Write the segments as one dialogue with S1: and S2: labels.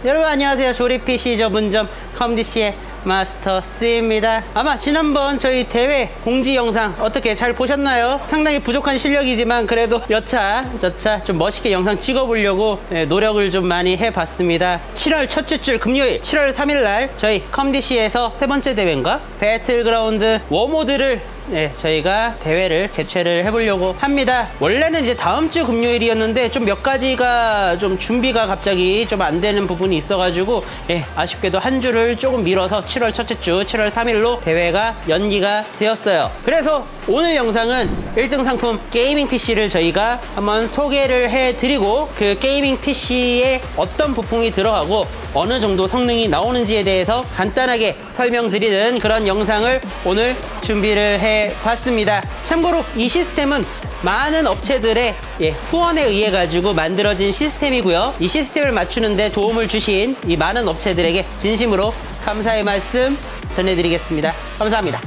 S1: 여러분 안녕하세요. 조립 PC 전문점 컴디씨의 마스터 C입니다. 아마 지난번 저희 대회 공지 영상 어떻게 잘 보셨나요? 상당히 부족한 실력이지만 그래도 여차저차 좀 멋있게 영상 찍어보려고 노력을 좀 많이 해봤습니다. 7월 첫째 주 금요일 7월 3일날 저희 컴디씨에서 세 번째 대회인가? 배틀그라운드 워모드를 저희가 대회를 개최를 해보려고 합니다. 원래는 이제 다음 주 금요일이었는데 좀 몇 가지가 좀 준비가 갑자기 좀 안 되는 부분이 있어가지고 아쉽게도 한 주를 조금 미뤄서 7월 첫째 주 7월 3일로 대회가 연기가 되었어요. 그래서 오늘 영상은 1등 상품 게이밍 PC를 저희가 한번 소개를 해드리고 그 게이밍 PC에 어떤 부품이 들어가고 어느 정도 성능이 나오는지에 대해서 간단하게 설명드리는 그런 영상을 오늘 준비를 해봤습니다. 참고로 이 시스템은 많은 업체들의 후원에 의해 가지고 만들어진 시스템이고요. 이 시스템을 맞추는데 도움을 주신 이 많은 업체들에게 진심으로 감사의 말씀 전해드리겠습니다. 감사합니다.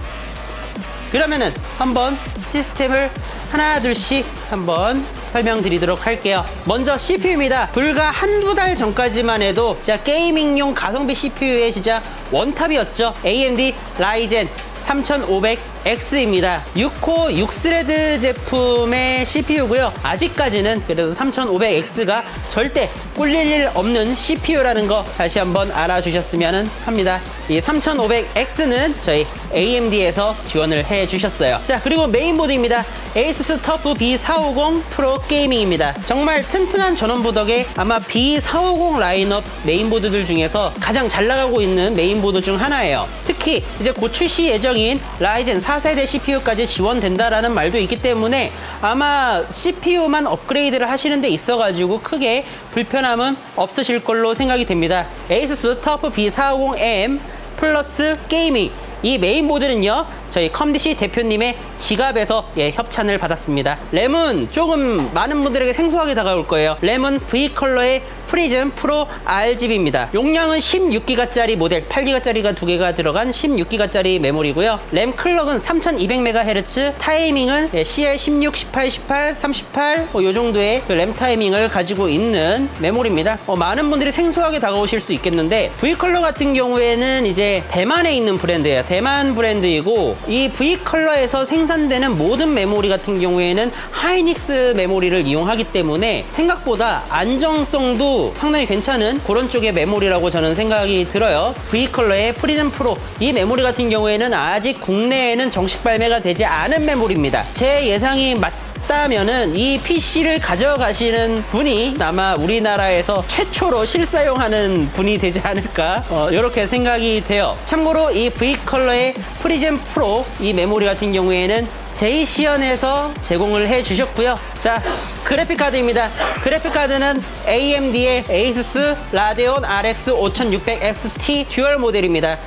S1: 그러면은 한번 시스템을 하나 둘씩 한번 설명드리도록 할게요. 먼저 CPU입니다. 불과 한두 달 전까지만 해도 진짜 게이밍용 가성비 CPU의 진짜 원탑이었죠. AMD 라이젠 3500X입니다. 6코어 6스레드 제품의 CPU고요. 아직까지는 그래도 3500X가 절대 꿀릴 일 없는 CPU라는 거 다시 한번 알아주셨으면 합니다. 이 3500X는 저희 AMD에서 지원을 해주셨어요. 자, 그리고 메인보드입니다. ASUS TUF B450 프로 게이밍입니다. 정말 튼튼한 전원부 덕에 아마 B450 라인업 메인보드들 중에서 가장 잘 나가고 있는 메인보드 중 하나예요. 특히 이제 곧 출시 예정인 라이젠 4세대 CPU까지 지원된다라는 말도 있기 때문에 아마 CPU만 업그레이드를 하시는 데 있어가지고 크게 불편함은 없으실 걸로 생각이 됩니다. ASUS TUF B450M 플러스 게이밍, 이 메인보드는요 저희 컴디씨 대표님의 지갑에서 협찬을 받았습니다. 램은 조금 많은 분들에게 생소하게 다가올 거예요. 램은 V컬러의 프리즘 프로 RGB입니다. 용량은 16기가짜리 모델, 8기가짜리가 2개가 들어간 16기가짜리 메모리고요. 램 클럭은 3200MHz, 타이밍은 CL 16, 18, 18, 38 요 정도의 그 램 타이밍을 가지고 있는 메모리입니다. 많은 분들이 생소하게 다가오실 수 있겠는데 V컬러 같은 경우에는 이제 대만에 있는 브랜드예요. 대만 브랜드이고 이 V컬러에서 생산되는 모든 메모리 같은 경우에는 하이닉스 메모리를 이용하기 때문에 생각보다 안정성도 상당히 괜찮은 그런 쪽의 메모리라고 저는 생각이 들어요. V컬러의 프리즘 프로, 이 메모리 같은 경우에는 아직 국내에는 정식 발매가 되지 않은 메모리입니다. 제 예상이 맞다면은 이 PC를 가져가시는 분이 아마 우리나라에서 최초로 실사용하는 분이 되지 않을까 이렇게 생각이 돼요. 참고로 이 V컬러의 프리즘 프로 이 메모리 같은 경우에는 제이시언에서 제공을 해 주셨고요. 자, 그래픽카드입니다. 그래픽카드는 AMD의 ASUS 라데온 RX 5600XT 듀얼 모델입니다.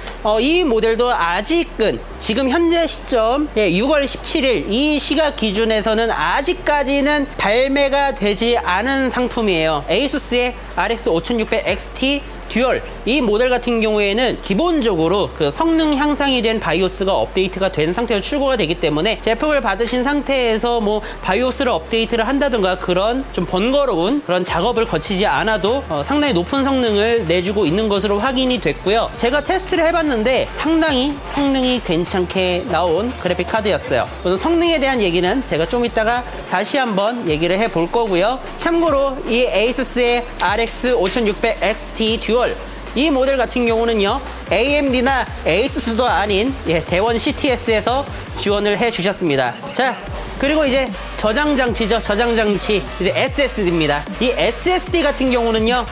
S1: 이 모델도 아직은 지금 현재 시점 6월 17일 이 시각 기준에서는 아직까지는 발매가 되지 않은 상품이에요. ASUS의 RX 5600XT 듀얼, 이 모델 같은 경우에는 기본적으로 그 성능 향상이 된 바이오스가 업데이트가 된 상태로 출고가 되기 때문에 제품을 받으신 상태에서 뭐 바이오스를 업데이트를 한다든가 그런 좀 번거로운 그런 작업을 거치지 않아도 상당히 높은 성능을 내주고 있는 것으로 확인이 됐고요. 제가 테스트를 해봤는데 상당히 성능이 괜찮게 나온 그래픽 카드였어요. 그래서 성능에 대한 얘기는 제가 좀 이따가 다시 한번 얘기를 해볼 거고요. 참고로 이 ASUS의 RX 5600XT 듀얼, 이 모델 같은 경우는요 AMD나 ASUS도 아닌 대원 CTS에서 지원을 해 주셨습니다. 자, 그리고 이제 저장장치죠. 저장장치 이제 SSD입니다. 이 SSD 같은 경우는요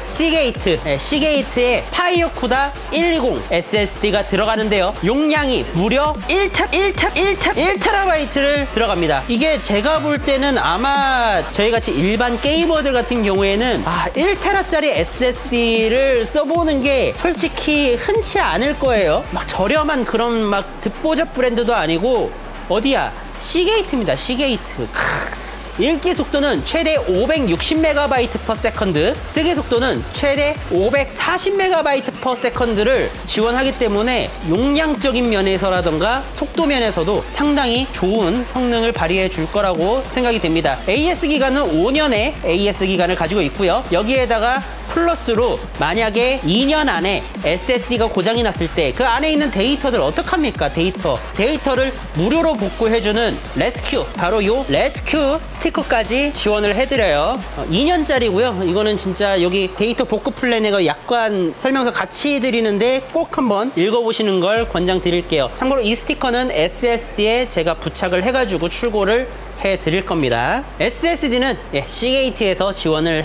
S1: 시게이트의 파이어쿠다 120 SSD가 들어가는데요, 용량이 무려 1TB를 들어갑니다. 이게 제가 볼 때는 아마 저희같이 일반 게이머들 같은 경우에는 1TB짜리 SSD를 써보는 게 솔직히 흔치 않을 거예요. 막 저렴한 그런 막 듣보잡 브랜드도 아니고 어디야, 시게이트입니다. 시게이트. 읽기 속도는 최대 560MB/s, 쓰기 속도는 최대 540MB/s를 지원하기 때문에 용량적인 면에서라던가 속도 면에서도 상당히 좋은 성능을 발휘해 줄 거라고 생각이 됩니다. AS 기간은 5년의 AS 기간을 가지고 있고요. 여기에다가 플러스로 만약에 2년 안에 SSD가 고장이 났을 때 그 안에 있는 데이터들 어떡합니까? 데이터를 무료로 복구해주는 레스큐, 바로 요 레스큐 스티커까지 지원을 해드려요. 2년짜리고요. 이거는 진짜 여기 데이터 복구 플랜에 약관 설명서 같이 드리는데 꼭 한번 읽어보시는 걸 권장드릴게요. 참고로 이 스티커는 SSD에 제가 부착을 해가지고 출고를 해드릴 겁니다. SSD는 시게이트에서 지원을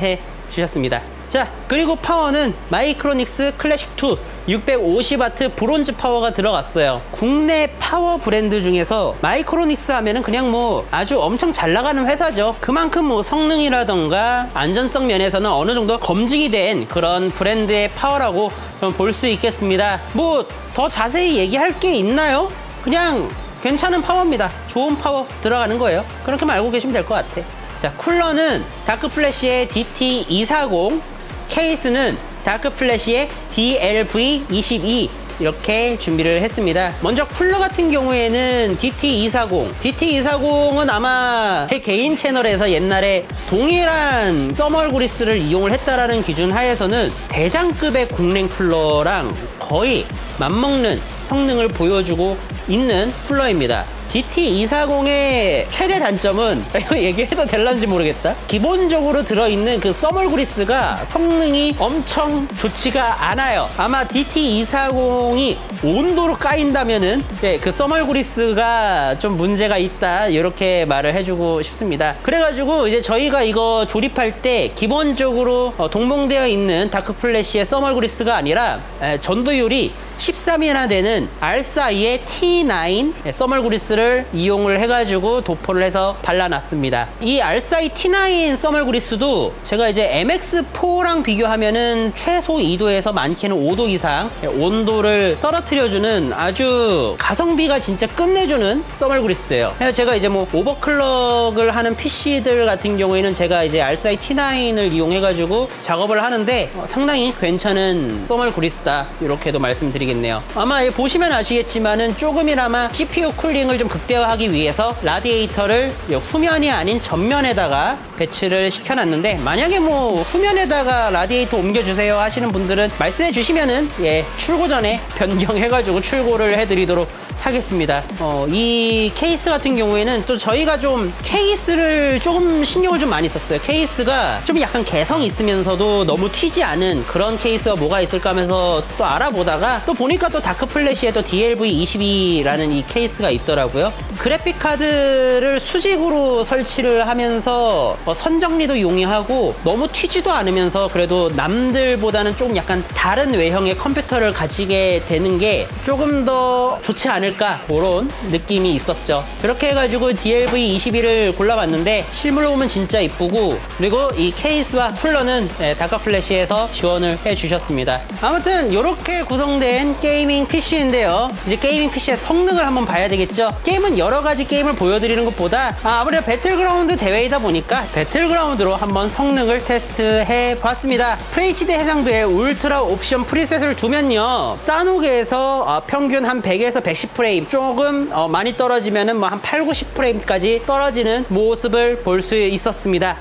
S1: 해주셨습니다. 자, 그리고 파워는 마이크로닉스 클래식2 650W 브론즈 파워가 들어갔어요. 국내 파워 브랜드 중에서 마이크로닉스 하면은 그냥 뭐 아주 엄청 잘 나가는 회사죠. 그만큼 뭐 성능이라던가 안전성 면에서는 어느 정도 검증이 된 그런 브랜드의 파워라고 볼 수 있겠습니다. 뭐 더 자세히 얘기할 게 있나요? 그냥 괜찮은 파워입니다. 좋은 파워 들어가는 거예요. 그렇게만 알고 계시면 될 것 같아. 자, 쿨러는 다크플래시의 DT240, 케이스는 다크플래시의 DLV22 이렇게 준비를 했습니다. 먼저 쿨러 같은 경우에는 DT240은 아마 제 개인 채널에서 옛날에 동일한 써멀 그리스를 이용을 했다라는 기준 하에서는 대장급의 공랭 쿨러랑 거의 맞먹는 성능을 보여주고 있는 쿨러입니다. DT240의 최대 단점은 이거 얘기해도 될런지 모르겠다. 기본적으로 들어있는 그 써멀 그리스가 성능이 엄청 좋지가 않아요. 아마 DT240이 온도로 까인다면은 그 써멀 그리스가 좀 문제가 있다, 이렇게 말을 해주고 싶습니다. 그래가지고 이제 저희가 이거 조립할 때 기본적으로 동봉되어 있는 다크플래시의 써멀 그리스가 아니라 전도율이 13이나 되는 R4의 T9 써멀 그리스를 이용을 해가지고 도포를 해서 발라놨습니다. 이 R4 T9 써멀 그리스도 제가 이제 MX4랑 비교하면은 최소 2도에서 많게는 5도 이상 온도를 떨어뜨려주는 아주 가성비가 진짜 끝내주는 써멀 그리스예요. 그래서 제가 이제 뭐 오버클럭을 하는 PC들 같은 경우에는 제가 이제 R4 T9을 이용해가지고 작업을 하는데 상당히 괜찮은 써멀 그리스다, 이렇게도 말씀드리겠습니다. 아마 보시면 아시겠지만은 조금이나마 CPU 쿨링을 좀 극대화하기 위해서 라디에이터를 후면이 아닌 전면에다가 배치를 시켜놨는데, 만약에 뭐 후면에다가 라디에이터 옮겨주세요 하시는 분들은 말씀해 주시면은 출고 전에 변경해가지고 출고를 해드리도록 하겠습니다. 이 케이스 같은 경우에는 또 저희가 좀 케이스를 조금 신경을 좀 많이 썼어요. 케이스가 좀 약간 개성 있으면서도 너무 튀지 않은 그런 케이스가 뭐가 있을까 하면서 또 알아보다가 또 보니까 또 다크플래시에 또 DLV22라는 이 케이스가 있더라고요. 그래픽 카드를 수직으로 설치를 하면서 선정리도 용이하고 너무 튀지도 않으면서 그래도 남들보다는 조금 약간 다른 외형의 컴퓨터를 가지게 되는 게 조금 더 좋지 않을까, 그런 느낌이 있었죠. 그렇게 해가지고 DLV22를 골라봤는데 실물로 보면 진짜 이쁘고, 그리고 이 케이스와 쿨러는 다크플래시에서 지원을 해주셨습니다. 아무튼 이렇게 구성된 게이밍 PC인데요. 이제 게이밍 PC의 성능을 한번 봐야 되겠죠. 게임은 여러 가지 게임을 보여드리는 것보다 아무래도 배틀그라운드 대회이다 보니까 배틀그라운드로 한번 성능을 테스트해 봤습니다. FHD 해상도에 울트라 옵션 프리셋을 두면요, 싸노게에서 평균 한 100에서 110프레임, 조금 많이 떨어지면은 뭐 한 8, 90프레임까지 떨어지는 모습을 볼 수 있었습니다.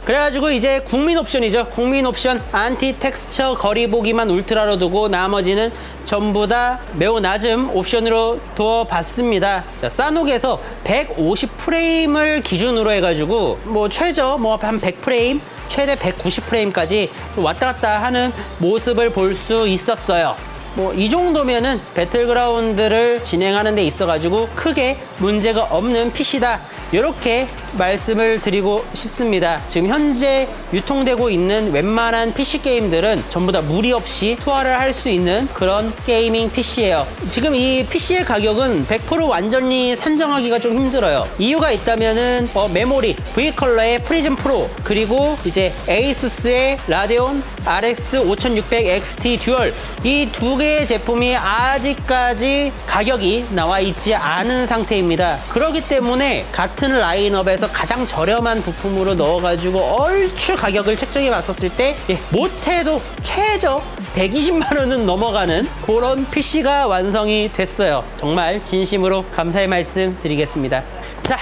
S1: 그래가지고 이제 국민 옵션이죠. 국민 옵션 안티 텍스처 거리 보기만 울트라로 두고 나머지는 전부 다 매우 낮은 옵션으로 두어봤습니다. 자, 싸녹에서 150프레임을 기준으로 해가지고 뭐 최저 뭐 한 100프레임, 최대 190프레임까지 왔다 갔다 하는 모습을 볼 수 있었어요. 뭐 이 정도면은 배틀그라운드를 진행하는 데 있어가지고 크게 문제가 없는 PC다, 이렇게 말씀을 드리고 싶습니다. 지금 현재 유통되고 있는 웬만한 PC 게임들은 전부 다 무리 없이 소화를 할 수 있는 그런 게이밍 PC예요. 지금 이 PC의 가격은 100% 완전히 산정하기가 좀 힘들어요. 이유가 있다면은 메모리 V컬러의 프리즘 프로, 그리고 이제 에이수스의 라데온 RX 5600 XT 듀얼, 이 두 개의 제품이 아직까지 가격이 나와 있지 않은 상태입니다. 그렇기 때문에 같은 라인업에서 가장 저렴한 부품으로 넣어가지고 얼추 가격을 책정해 봤었을 때 못해도 최저 120만 원은 넘어가는 그런 PC가 완성이 됐어요. 정말 진심으로 감사의 말씀 드리겠습니다. 자,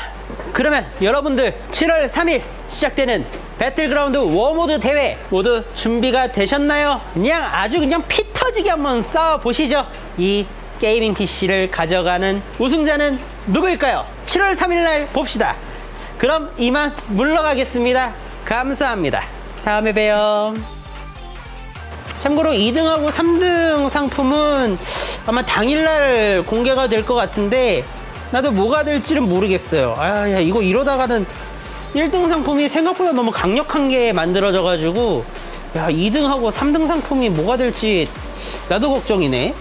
S1: 그러면 여러분들 7월 3일 시작되는 배틀그라운드 워모드 대회 모두 준비가 되셨나요? 그냥 아주 그냥 피 터지게 한번 싸워보시죠. 이 게이밍 PC를 가져가는 우승자는 누구일까요? 7월 3일날 봅시다. 그럼 이만 물러가겠습니다. 감사합니다. 다음에 봬요. 참고로 2등하고 3등 상품은 아마 당일날 공개가 될 것 같은데 나도 뭐가 될지는 모르겠어요. 아, 야, 이거 이러다가는 1등 상품이 생각보다 너무 강력한 게 만들어져 가지고 야, 2등하고 3등 상품이 뭐가 될지 나도 걱정이네.